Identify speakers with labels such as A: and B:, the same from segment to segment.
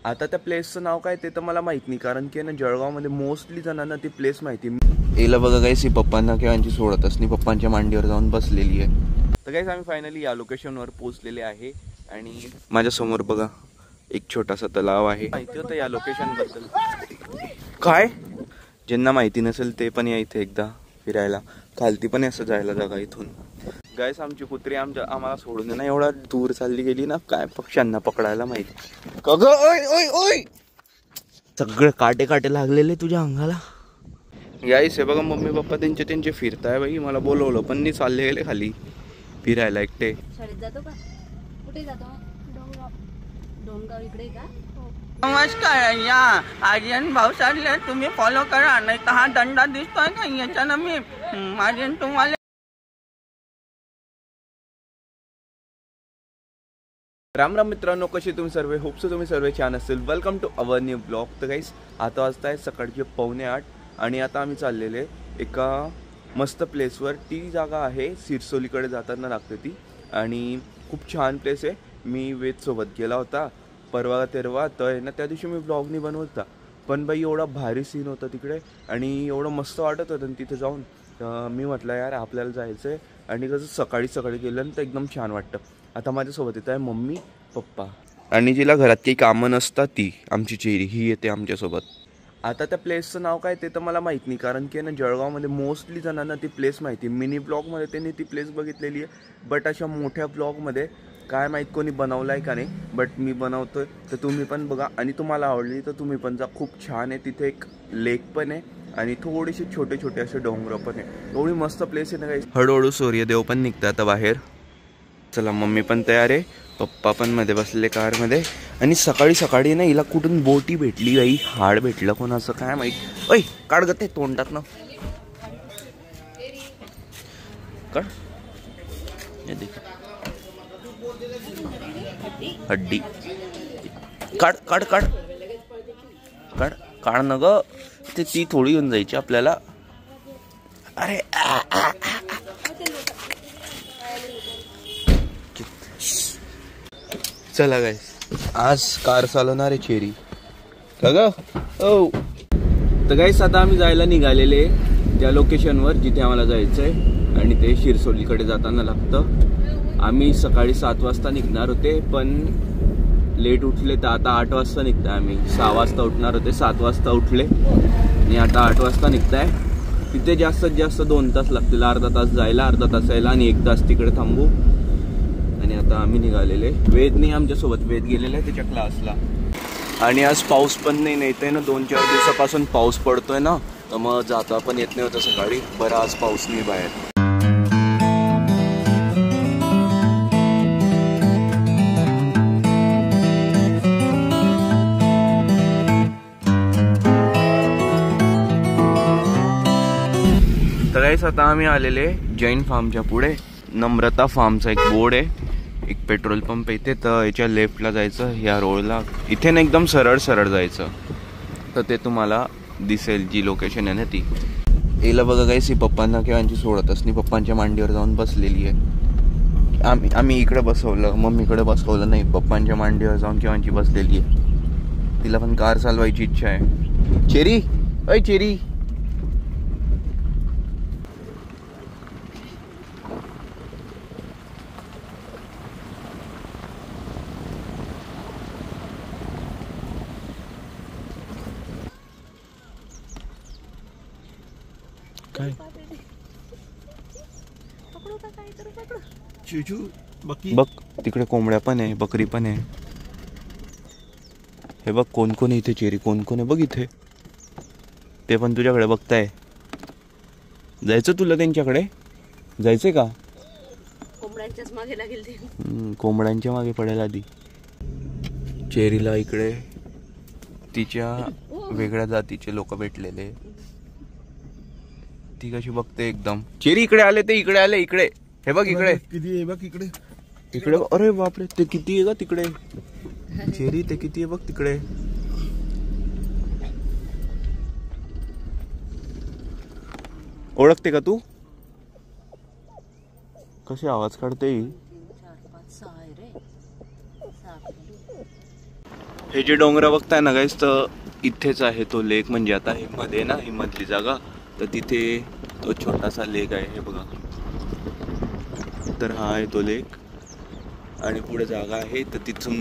A: आता त्या प्लेसचं नाव काय ते तर मला माहित नाही, कारण की ना जळगावमध्ये मोस्टली जणांना ती प्लेस माहिती. याला बघा गाईस, ही पप्पांना केव्हाची सोडतच नाही, पप्पांच्या मांडीवर जाऊन बसलेली आहे. तर गाईस आम्ही फायनली या लोकेशनवर पोहोचलेले आहे आणि माझ्यासमोर बघा एक छोटासा तलाव आहे. माहिती होतं या लोकेशन बद्दल काय? ज्यांना माहिती नसेल ते पण या इथे एकदा फिरायला. खालती पण असं जायला जागा इथून. गाईस आमची कुत्री आम्हाला सोडून ना एवढा दूर चालली गेली ना, काय पक्ष्यांना पकडायला माहिती का ग. ओय ओय ओय, सगळे काटे काटे लागलेले तुझ्या अंगाला. गाईस हे बघा मम्मी पप्पा त्यांचे फिरताय. बाई मला बोलवलं पण नाही, चालले गेले खाली फिरायला एकटे.
B: शाळेत जातो का? कुठे जातो? डोंगराव इकडे का?
C: नमस्कार या आर्यन भाऊ सरले तुम्ही फॉलो करा, नाही तर हा दंडा दिसतोय का याच्यानं मी आर्यन तुम्हाला.
A: राम राम मित्रांनो, कसे तुम्ही सर्व? होप्स तुम्ही सर्व छान असेल. Welcome to our new blog. तर गाईस आता वाजता आहे सकाळचे 7:45 आणि आता आम्ही चाललेले एका मस्त प्लेसवर. ती जागा आहे सिरसोलीकडे जाताना लागते ती, आणि खूप छान प्लेस आहे. मी वेदसोबत गेला होता परवा तेरवा, तर ना त्या दिवशी मी ब्लॉग नाही बनवता, पण बाई एवढा भारी सीन होता तिकडे आणि एवढं मस्त वाटत होतं तिथे जाऊन. मी म्हटलं यार आपल्याला जायचं आहे, आणि कसं सकाळी सकाळी गेलं तर एकदम छान वाटतं. आता माझ्यासोबत येत आहे मम्मी पप्पा, आणि जिला घरात काही कामं नसतात ती आमची चेरी ही येते आमच्यासोबत. आता त्या प्लेसचं नाव काय ते तर मला माहीत नाही, कारण की ना जळगावमध्ये मोस्टली जणांना ती प्लेस माहिती. मिनी ब्लॉगमध्ये त्यांनी ती प्लेस बघितलेली आहे, बट अशा मोठ्या ब्लॉगमध्ये काय माहीत कोणी बनवलं आहे का नाही, बट मी बनवतोय. तर तुम्ही पण बघा, आणि तुम्हाला आवडली तर तुम्ही पण जा. खूप छान आहे. तिथे एक लेक पण आहे आणि थोडेसे छोटे छोटे असे डोंगर पण आहे. एवढी मस्त प्लेस आहे ना काही. हळूहळू सूर्यदेव पण निघतात आता बाहेर. चला मम्मी पण तयार आहे, पप्पा पण मध्ये बसलेले कारमध्ये. आणि सकाळी सकाळी ना हिला कुठून बोटी भेटली बाई, हाड भेटलं कोणाचं काय माहीत. ऐ काढ ग ते तोंडात ना, काढ हड्डी, काढ काढ काढ काढ काढ न ग, ते ती थोडी येऊन जायची आपल्याला. अरे चला गाईस, आज कार चालवणार आहे चेरी का ग. ओ तर गाईस आता आम्ही जायला निघालेले त्या लोकेशनवर जिथे आम्हाला जायचं आहे, आणि ते शिरसोलीकडे जाताना लागतं. आम्ही सकाळी 7 वाजता निघणार होते, पण लेट उठले तर आता 8 वाजता निघताय. आम्ही 6 वाजता उठणार होते, 7 वाजता उठले आणि आता 8 वाजता निघताय. तिथे जास्तीत जास्त 2 तास लागतील, अर्धा तास जायला, अर्धा तास यायला, आणि 1 तास तिकडे थांबू. आणि आता आम्ही निघालेले. वेद नाही आमच्यासोबत, वेद गेलेला आहे त्याच्या क्लासला. आणि आज पाऊस पण नाही, नाही ते ना 2-4 दिवसापासून पाऊस पडतोय ना, तर मग जाता पण येत नाही होतं सकाळी. बरं आज पाऊस नाही बाहेर. तर गाईस आता आम्ही आलेले जैन फार्मच्या पुढे. नम्रता फार्मचा एक बोर्ड आहे, एक पेट्रोल पंप इथे. तर याच्या लेफ्टला जायचं, ह्या रोडला इथे ना एकदम सरळ सरळ जायचं, तर ते तुम्हाला दिसेल जी लोकेशन आहे ना ती. याला बघा गाईस, ही पप्पांना केव्हाची सोडतच नाही, पप्पांच्या मांडीवर जाऊन बसलेली आहे. आम्ही इकडे बसवलं, मम्मीकडे बसवलं नाही, पप्पांच्या मांडीवर जाऊन केव्हाची बसलेली आहे. तिला पण कार चालवायची इच्छा आहे. चेरी, अय चेरी, काय बघ तिकडे कोंबड्या पण आहे, बकरी पण आहे. हे बघ कोण कोण आहे इथे चेरी, कोण कोण आहे बघ इथे. ते पण तुझ्याकडे बघताय. जायचं तुला त्यांच्याकडे, जायचंय का?
B: कोंबड्यांच्याच मागे लागेल ते.
A: कोंबड्यांच्या मागे पडायला आधी. चेरीला इकडे तिच्या वेगळ्या जातीचे लोक भेटलेले. ती कशी बघते एकदम. चेरी इकडे आले, ते इकडे आले, इकडे हे बघ, इकडे
D: किती आहे बघ, इकडे
A: इकडे. अरे बापरे, ते किती आहे का तिकडे. चेरी ते किती आहे बघ तिकडे. ओळखते का तू? कशी आवाज काढते. हे जे डोंगर बघताय ना गाईस, तर इथेच आहे तो लेक. म्हणजे आता हे मध्ये ना, ही मधली जागा, तर तिथे तो छोटासा लेक आहे, हे बघा. तर हा आहे तो लेक आणि पुढे जागा आहे, तर तिथून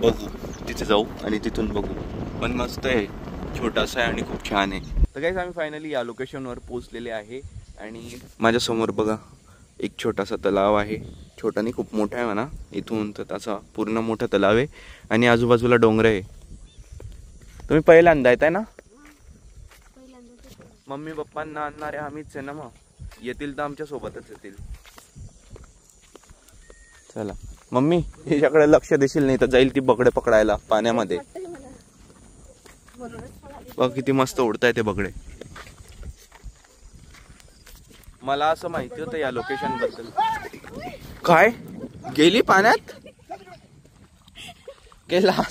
A: बघू, तिथे जाऊ आणि तिथून बघू. पण मस्त आहे, छोटासा आहे आणि खूप छान आहे. तर गाईस आम्ही फायनली या लोकेशनवर पोहोचलेले आहे आणि माझ्यासमोर बघा एक छोटासा तलाव आहे. छोटा नाही, खूप मोठा आहे म्हणा. इथून तर त्याचा पूर्ण मोठा तलाव आहे आणि आजूबाजूला डोंगर आहे. तुम्ही पहिल्यांदा येत आहे ना? मम्मी पप्पांना आणणारे आम्हीच आहे ना, मग येतील तर आमच्या सोबतच येतील. चला मम्मी, हिच्याकडे लक्ष देशील, नाही तर जाईल ती बगडे पकडायला पाण्यामध्ये. बघ किती मस्त उडताय ते बगडे. मला असं माहिती होतं या लोकेशन बद्दल. काय गेली पाण्यात? गेला?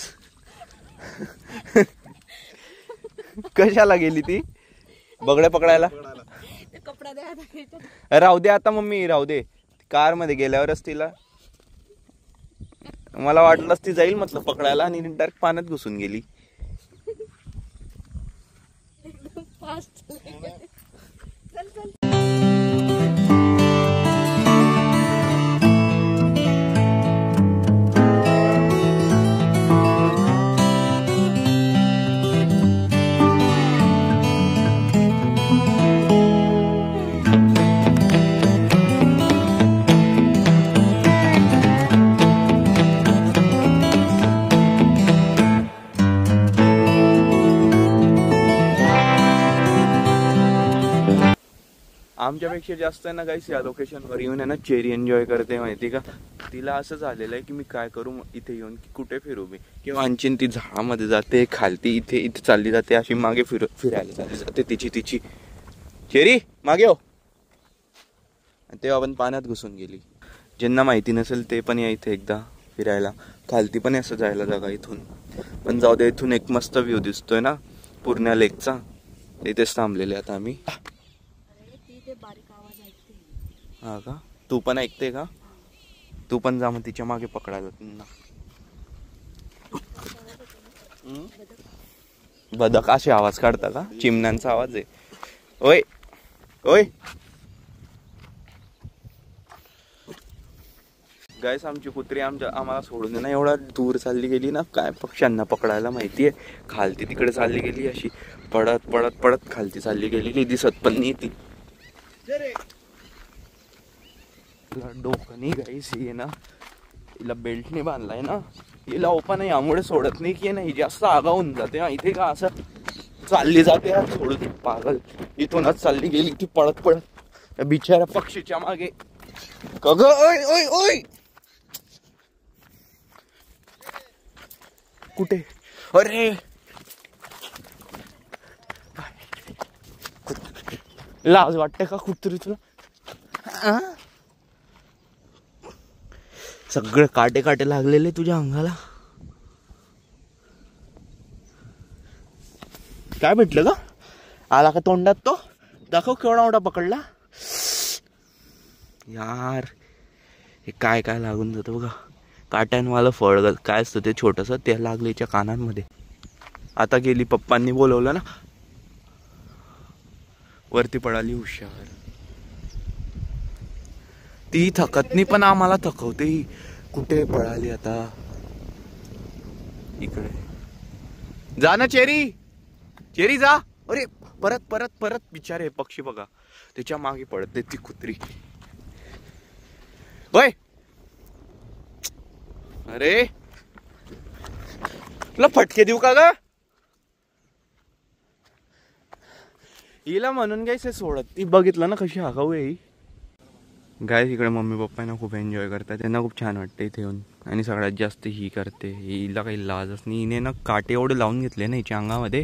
A: कशाला गेली ती? बगडे पकडायला? राहू दे आता मम्मी, राहू दे. कार मध्ये गेल्यावरच तिला, मला वाटलंच ती जाईल म्हटलं पकडायला आणि डायरेक्ट पाण्यात घुसून गेली. आमच्यापेक्षा जास्त आहे ना गाईस या लोकेशनवर येऊन आहे ना चेरी एन्जॉय करते, माहिती का. तिला असं झालेलं आहे की मी काय करू इथे येऊन, की कुठे फिरू मी. किंवा आणखीन ती झाडामध्ये जाते, खालती इथे इथे चालली जाते, अशी मागे फिरायला चालली जाते तिची. चेरी मागे हो. तेव्हा पण पाण्यात घुसून गेली. ज्यांना माहिती नसेल ते पण या इथे एकदा फिरायला. खालती पण असं जायला जागा इथून. पण जाऊ दे, इथून एक मस्त व्ह्यू दिसतोय ना पूर्ण लेकचा. इथेच थांबलेले आता आम्ही. हा का, तू पण ऐकते का? तू पण जा मग तिच्या मागे पकडायला. बदक असे आवाज काढता का? चिमण्यांचा आवाज आहे. ओय ओय गाईस, आमची कुत्री आम्हाला सोडून ना एवढा दूर चालली गेली ना, काय पक्ष्यांना पकडायला माहितीये. खालती तिकडे चालली गेली, अशी पडत पडत पडत खालती चालली गेलेली, दिसत पण नाही ती. डोकं नाही गाईस, ही ना हिला बेल्टने बांधलाय ना, हिला ओपन यामुळे सोडत नाही की नाही जास्त आगावून जाते. इथे का असं चालली जाते सोडून, पागल. इथूनच चालली गेली ती पळत पळत बिचारा पक्षीच्या मागे. कग ओय ओय ओय, कुठे? अरे लाज वाटते का कुत्री तुला? सगळे काटे काटे लागलेले तुझ्या अंगाला. काय भेटलं का? आला का तोंडात तो? दाखव केवढा मोठा पकडला यार. हे काय काय लागून जातं बघा. काट्यांवालं फळ काय असतं ते छोटस, ते लागलेच्या कानांमध्ये. आता गेली, पप्पांनी बोलवलं ना, वरती पडाली हुशार. ती थकत नाही पण आम्हाला थकवते. कुठे पळाली आता? इकडे जा ना चेरी, चेरी जा. अरे परत परत परत बिचारे पक्षी बघा, त्याच्या मागे पडते ती कुत्री. होय, अरे तुला फटके देऊ का ग? हिला म्हणून गाईस सोडत ती. बघितलं ना कशी आगाऊ आहे. गाईस इकडे मम्मी पप्पांना खूप एन्जॉय करतात, त्यांना खूप छान वाटतं इथे येऊन. आणि सगळ्यात जास्त ही करते, हिला काही लाजच नाही. हिने ना काटे एवढे लावून घेतले ना हिच्या अंगामध्ये.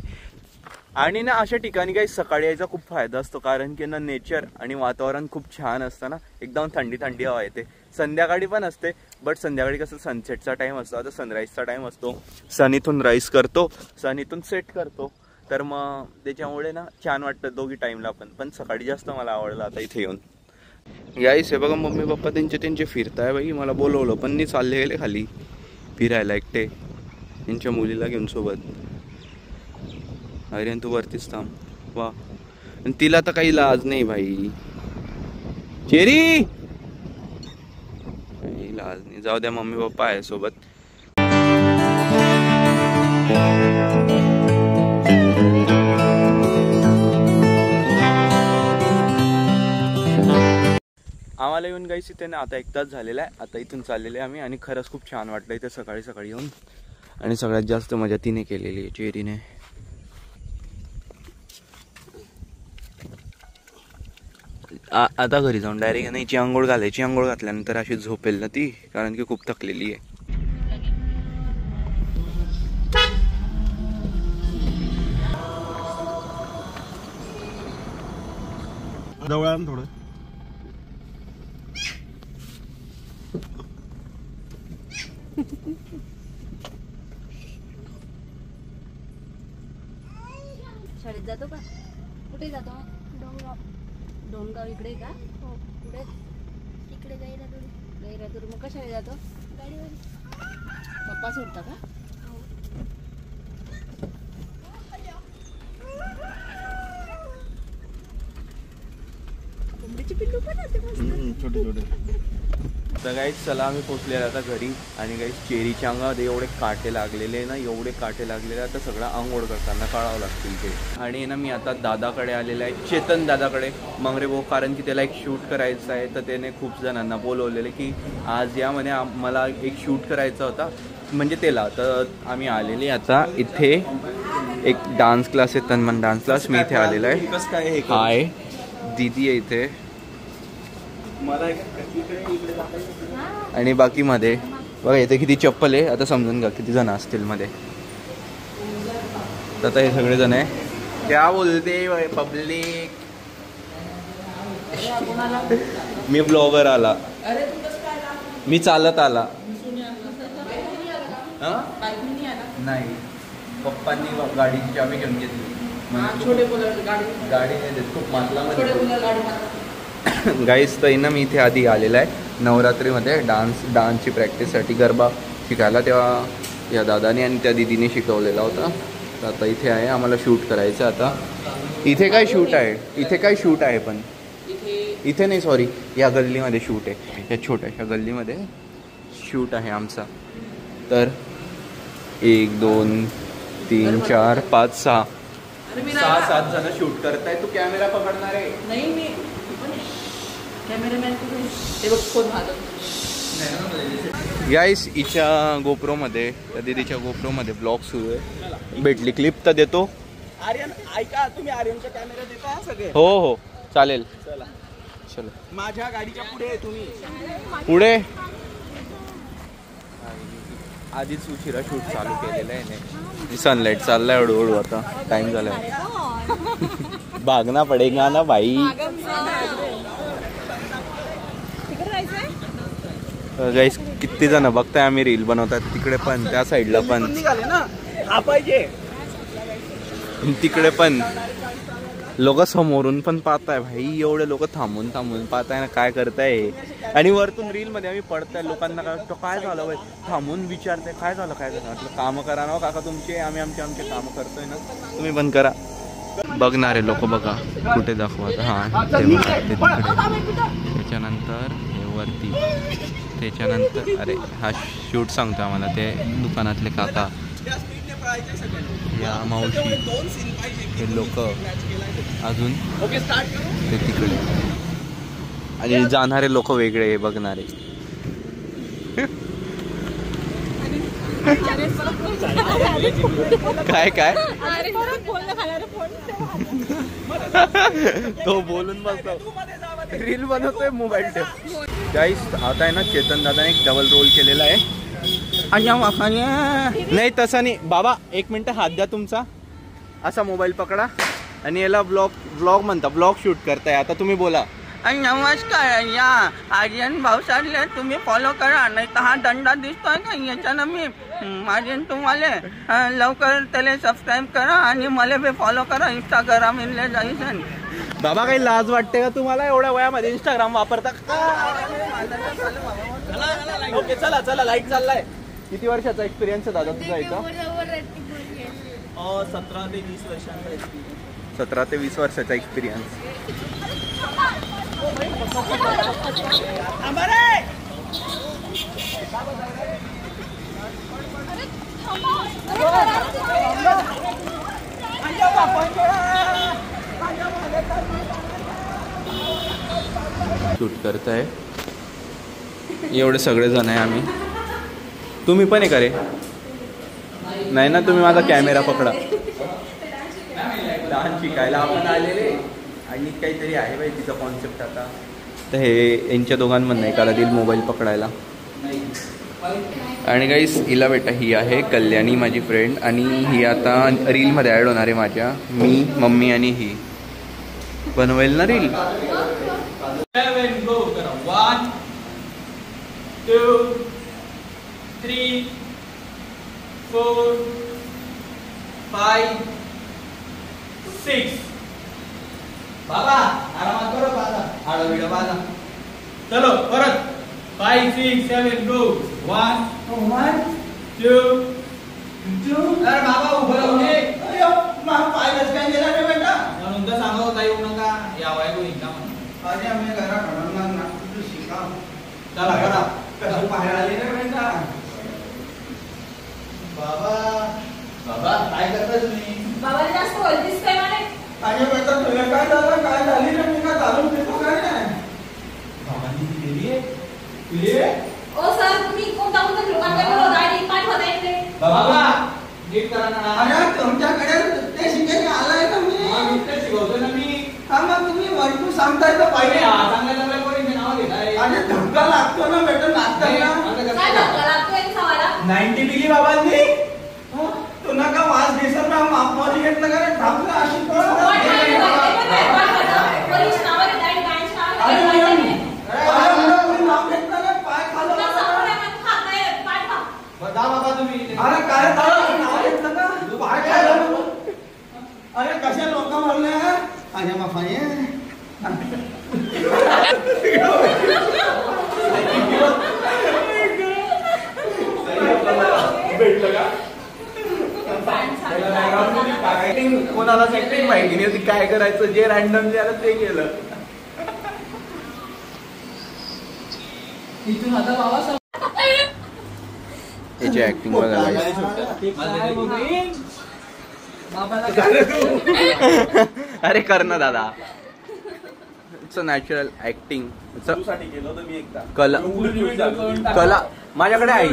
A: आणि ना अशा ठिकाणी काही सकाळी यायचा खूप फायदा असतो, कारण की ना नेचर आणि वातावरण खूप छान असतं ना, एकदम थंडी थंडी हवा येते. संध्याकाळी पण असते, बट संध्याकाळी कसं सनसेटचा टाइम असतो, आता सनराईजचा टाइम असतो. सन इथून राईज करतो, सन इथून सेट करतो, तर मग त्याच्यामुळे ना छान वाटतं दोघी टाइमला पण सकाळी जास्त मला आवडलं आता इथे येऊन. गाईस हे बघा, मम्मी पप्पा त्यांचे फिरताय बाई. मला बोलवलं पण नाही, चालले गेले खाली फिरायला एकटे. यांच्या मुलीला घेऊन सोबत. आर्यन तू वरतीच थांब. वा, आणि तिला तर काही लाज नाही भाई. चेरी काही लाज नाही. जाऊ द्या, मम्मी पप्पा आहे सोबत. आम्हाला येऊन गाईस इथे ना आता 1 तास झालेला आहे. आता इथून चाललेले आम्ही आणि खरंच खूप छान वाटलं इथे सकाळी सकाळी येऊन. आणि सगळ्यात जास्त मजा तिने केलेली आहे, चेरीने. आता घरी जाऊन डायरेक्ट नाहीची आंघोळ घालायची. आंघोळ घातल्यानंतर अशी झोपेल ना ती, कारण की खूप थकलेली आहे.
D: थोडं
B: शाळेत जातो का? कुठे जातो? डोंगगाव इकडे का? हो. कुठे? इकडे गैरातूर. मग कशाने जातो? गाडीवर. पप्पा सोडता का? हो. कोंबडीची पिल्लू पण असते मस्त.
D: छोटे छोटे.
A: तर गाईस चला आम्ही पोचलेलो आता घरी. आणि गाईस चेरीच्या अंगामध्ये एवढे काटे लागलेले ना, एवढे काटे लागलेले. आता सगळं आंघोळ करताना काढावं लागतील ते. आणि ना मी आता दादाकडे आलेला आहे, चेतन दादाकडे मंगरे भाऊ, कारण की त्याला एक शूट करायचं आहे. तर त्याने खूप जणांना बोलवलेले की आज या म्हणे, मला एक शूट करायचा होता म्हणजे त्याला. तर आम्ही आलेले आता इथे. एक डान्स क्लास आहे, तन्मन डान्स क्लास. मी इथे आलेला आहे. हाय दीदी आहे इथे. आणि बाकी मध्ये बघा इथे किती चप्पल आहे. आता समजून घ्या किती जण असतील मध्ये. तर आता हे सगळे जण आहे. क्या बोलते पब्लिक. मी ब्लॉगर आला, मी चालत आला. नाही, पप्पांनी गाडीची चाबी घेऊन घेतली. गाडी नाही देत, खूप मातला. गाईस तर ना मी इथे आधी आलेला आहे नवरात्रीमध्ये डान्सची प्रॅक्टिससाठी, गरबा शिकायला. तेव्हा या दादाने आणि त्या दिदीने शिकवलेला होता. तर आता इथे आहे, आम्हाला शूट करायचं. आता इथे काय शूट आहे? इथे काय शूट आहे? पण इथे नाही, सॉरी, या गल्लीमध्ये शूट आहे. या छोट्याशा गल्लीमध्ये शूट आहे आमचा. तर 1 2 3 4 5 6 7 जण शूट करताय. तू कॅमेरा पकडणार आहे?
C: नाही, मी कॅमेरामॅन ते बघ फोन माझा.
A: गाईस हिच्या गोप्रोमध्ये, त्या दीदीच्या गोप्रोमध्ये ब्लॉग सुरू आहे. भेटली क्लिप तर देतो.
C: आर्यन ऐका, तुम्ही आर्यनचा कॅमेरा देता सगळे?
A: हो हो चालेल.
C: चला
A: चलो,
C: माझ्या गाडीच्या पुढे तुम्ही
A: पुढे. आधीच उशिरा शूट चालू केलेलं आहे नाही. सनलाईट चाललाय हळूहळू. आता टाइम झालाय. भागना पडेगा ना भाई. गाईस किती जण बघताय आम्ही रील बनवतात. तिकडे पण, त्या साईडला पण,
C: निघाले ना पाहिजे.
A: तिकडे पण लोक समोरून पण पाहताय भाई. एवढे लोक थांबून थांबून पाहताय ना, काय करताय. आणि वरतून रील मध्ये आम्ही पडताय. लोकांना काय झालं भाई, थांबून विचारताय काय झालं काय झालं. म्हटलं कामं करा ना काका तुमचे, आम्ही आमचे कामं करतोय ना, तुम्ही पण करा. बघणारे लोक बघा कुठे दाखवत. हां त्याच्यानंतर हे वरती, त्याच्यानंतर अरे हा शूट सांगतो आम्हाला ते दुकानातले काका, या मावशी, हे लोक, अजून ते तिकडे. आणि जाणारे लोक वेगळे, बघणारे. काय काय तो बोलून बसतो, रील बनवतोय मोबाईल ठेव. गाईस आता आहे ना चेतन दादाने एक डबल रोल केलेला आहे. नाही तसं नाही बाबा, 1 मिनिट हात द्या तुमचा. असा मोबाईल पकडा आणि याला ब्लॉग म्हणता, ब्लॉग शूट करताय. आता तुम्ही बोला.
C: नमस्कार, या आर्यन भाऊसाहेबला तुम्ही फॉलो करा, नाही तर हा दंडा दिसतोय का याच्यानं मी आर्यन तुम्हाला लवकर त्याला सबस्क्राईब करा आणि मला बी फॉलो करा इंस्टाग्राम इनले जायचं.
A: बाबा काही लाज वाटते का तुम्हाला? एवढ्या वयामध्ये इंस्टाग्राम वापरता?
C: ओके चला चला, लाईट चाललाय.
A: किती वर्षाचा एक्सपिरियन्स आहे दादा तुझा इथं?
C: 17 ते 20 वर्षांचा एक्सपिरियन्स.
A: 17 ते 20 वर्षाचा एक्सपिरियन्स. शूट करताय एवढे सगळे जण आहे आम्ही. तुम्ही पण आहे का रे? नाही ना, तुम्ही माझा कॅमेरा पकडा. डान्स शिकायला आपण आलेले आणि काहीतरी आहे बाई तिचा कॉन्सेप्ट आता. तर हे यांच्या दोघांमधनं एकाला देईल मोबाईल पकडायला. आणि गाईस हिला बेटा ही आहे कल्याणी माझी फ्रेंड आणि ही आता रीलमध्ये ॲड होणार आहे माझ्या. मी मम्मी आणि ही बनवेल ना रील.
C: 7 गो करा. 1 2 3 4 5 6. बाबा आरामात करो बाबा. आडा व्हिडिओ बाबा. चलो परत 5 6 7 गो. 1 2 अरे बाबा उभं राहू दे. अरे मा पाय काय गेला रे बेटा. म्हणून तर सांगतो काही येऊ नका. या वय को इंका म्हणून. अरे आम्ही घरा ठरवणार ना तू शिका. चला करा. कसं बाहेर आले रे बेटा. बाबा बाबा काय करता तुम्ही?
B: बाबा जास्त बोलतीस काय मला?
C: अरे बेटा तुला काय झालं? काय झाली रे? मी काय चालून फिरतो काय नाही? बाबांनी दिलेली आहे. तुले
B: ओ सर तुम्ही कोणता लोकांकडे गाडी पाठवत आहे ते.
C: बाबा नीट करा ना. अरे तुमच्याकडे ते शिकायला आलाय ना मी. ते शिकवतो ना मी. हा मग तुम्ही वरतून सांगताय तर पाहिजे. चांगल्या चांगल्या पोरींचे नाव घेताय. अरे धक्का लागतो ना बेटा नाचताना.
B: काय धक्का लागतोय सवाला?
C: 90 दिली बाबांनी. तुला का वास दिसत ना मापमावली घेतलं का रे? थांबला अशी कोण? बाबा तुम्ही अरे काय नाव घेतलं का? पाय खायला. अरे कशा लोक म्हणले अरे माफाई भेटलं का? कोणालाच ऍक्टिंग माहिती नाही होती काय करायचं. जे रॅन्डम झालं ते केलं. इथून आता बाबा
A: याची ऍक्टिंग बघायला. अरे कर ना दादा. It's a natural acting. कला कला माझ्याकडे आहे.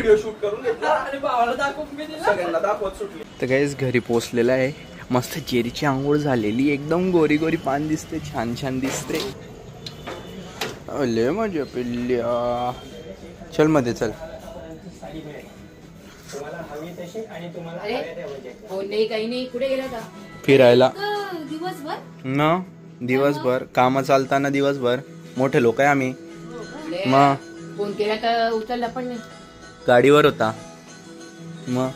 A: तर काहीच घरी पोचलेला आहे. मस्त चेरीची आंघोळ झालेली एकदम गोरी गोरी पान दिसते. छान छान दिसते. अले मजा पिल्ल्या. चल मध्ये चल.
B: काही नाही. कुठे गेला का
A: फिरायला
B: दिवसभर?
A: न दिवसभर काम चालताना दिवसभर. मोठे लोक आहे आम्ही. मग
B: फोन केला का उचलला पण नाही.
A: गाडीवर होता. मग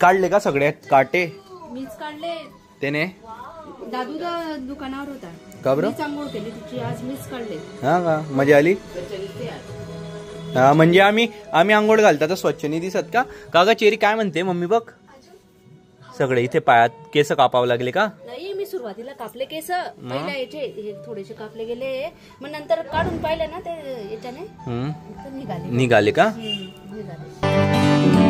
A: काढले का सगळे काटे?
B: मीच काढले.
A: त्याने
B: दादू दुकानावर होता
A: का बरं?
B: आंघोळ केली तिची आज मीच काढले.
A: हा का मजा आली? हा म्हणजे आम्ही आंघोळ घालता तर स्वच्छ नाही दिसत का? का चेरी काय म्हणते मम्मी बघ? सगळे इथे पायात केस कापावं लागले का?
B: नाही मी सुरुवातीला कापले केस. पहिला याचे हे थोडेसे कापले गेले. मग नंतर काढून पाहिले ना ते याच्याने निघाले
A: निघाले का?
B: निघाले.